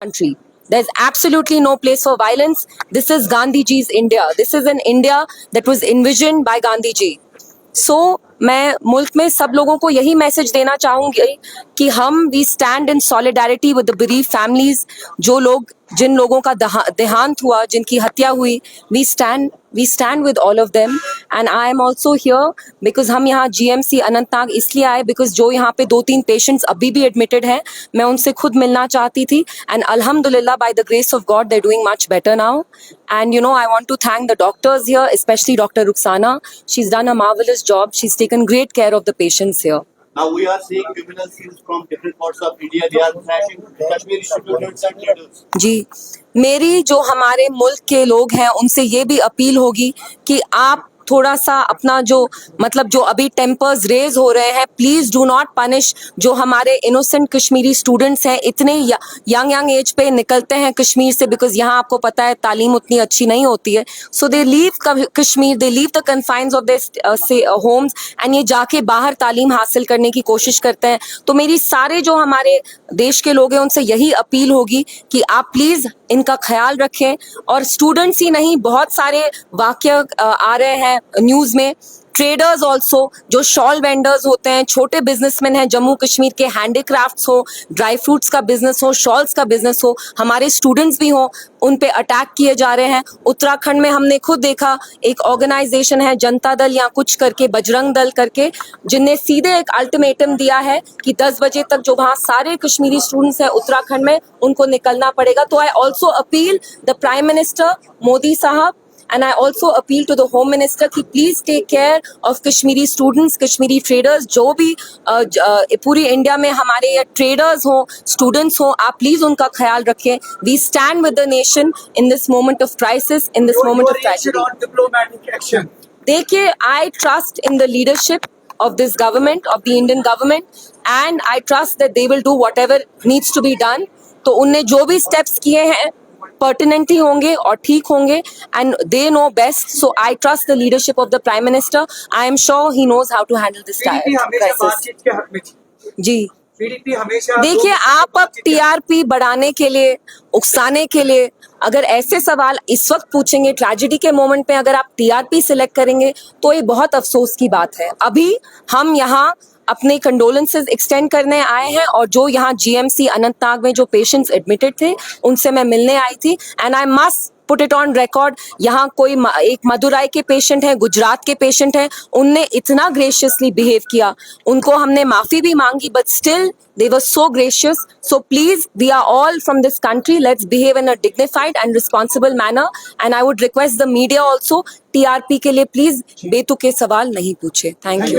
country. There's absolutely no place for violence. This is Gandhiji's India. This is an India that was envisioned by Gandhiji. So मैं मुल्क में सब लोगों को यही मैसेज देना चाहूँगी कि हम we stand in solidarity with the bereaved families. जो लोग जिन लोगों का देहांत हुआ, जिनकी हत्या हुई, we stand with all of them. And I am also here because हम यहाँ GMC अनंतनाग इसलिए आए बिकॉज जो यहाँ पे 2-3 पेशेंट्स अभी भी एडमिटेड हैं, मैं उनसे खुद मिलना चाहती थी. एंड अल्हम्दुलिल्लाह by the grace of God they are doing much better now. And I want to thank the doctors here, especially Dr. Ruxana. She's done a marvelous job. She's taken great care of the patients here. Now we are seeing criminal scenes from different parts of India. They are crashing Kashmiri students and leaders. जी, मेरी जो हमारे मुल्क के लोग हैं उनसे ये भी अपील होगी कि आप थोड़ा सा अपना जो अभी टेम्पर्स रेज हो रहे हैं, प्लीज डू नॉट पनिश जो हमारे इनोसेंट कश्मीरी स्टूडेंट्स हैं. इतने यंग एज पे निकलते हैं कश्मीर से बिकॉज यहाँ आपको पता है तालीम उतनी अच्छी नहीं होती है. So they leave Kashmir, they leave the confines of their homes and ये जाके बाहर तालीम हासिल करने की कोशिश करते हैं. तो मेरी सारे जो हमारे देश के लोग हैं उनसे यही अपील होगी कि आप प्लीज इनका ख्याल रखें. और स्टूडेंट्स ही नहीं, बहुत सारे वाकया आ रहे हैं न्यूज में. ट्रेडर्स ऑल्सो, जो शॉल वेंडर्स होते हैं, छोटे बिजनेसमैन हैं जम्मू कश्मीर के, हैंडीक्राफ्ट्स हो, ड्राई फ्रूट्स का बिजनेस हो, शॉल्स का बिजनेस हो, हमारे स्टूडेंट्स भी हो, उन पे अटैक किए जा रहे हैं. उत्तराखंड में हमने खुद देखा, एक ऑर्गेनाइजेशन है जनता दल या कुछ करके, बजरंग दल करके, जिनने सीधे एक अल्टीमेटम दिया है कि 10 बजे तक जो वहाँ सारे कश्मीरी स्टूडेंट्स हैं उत्तराखंड में उनको निकलना पड़ेगा. तो I also appeal the prime minister Modi साहब and I also appeal to the Home Minister कि please take care of Kashmiri students, Kashmiri traders. जो भी पूरी इंडिया में हमारे ये traders हो, students हो, आप please उनका ख्याल रखें. We stand with the nation in this moment of crisis, in this moment of tragedy. On diplomatic action. देखिए, I trust in the leadership of this government, of the Indian government, and I trust that they will do whatever needs to be done. तो उनने जो भी steps किए हैं pertinent ही होंगे और ठीक होंगे, and they know best. So I trust the leadership of the Prime Minister. I am sure he knows how to handle this PDP हमेशा crisis. बातचीत के हक में थी. जी, PDP हमेशा देखिए, आप अब TRP बढ़ाने के लिए, उकसाने के लिए अगर ऐसे सवाल इस वक्त पूछेंगे ट्रेजेडी के मोमेंट पे, अगर आप TRP सिलेक्ट करेंगे तो ये बहुत अफसोस की बात है. अभी हम यहाँ अपने कंडोलेंसेस एक्सटेंड करने आए हैं और जो यहाँ GMC अनंतनाग में जो पेशेंट्स एडमिटेड थे उनसे मैं मिलने आई थी. And I must put it on record, यहाँ कोई एक मदुराई के पेशेंट हैं, गुजरात के पेशेंट हैं, उनने इतना ग्रेशियसली बिहेव किया, उनको हमने माफी भी मांगी, but still they were so gracious. So please, we are all from this country. Let's behave in a dignified and responsible manner. And I would request the media also, TRP के लिए please बेतुके सवाल नहीं पूछे. Thank you.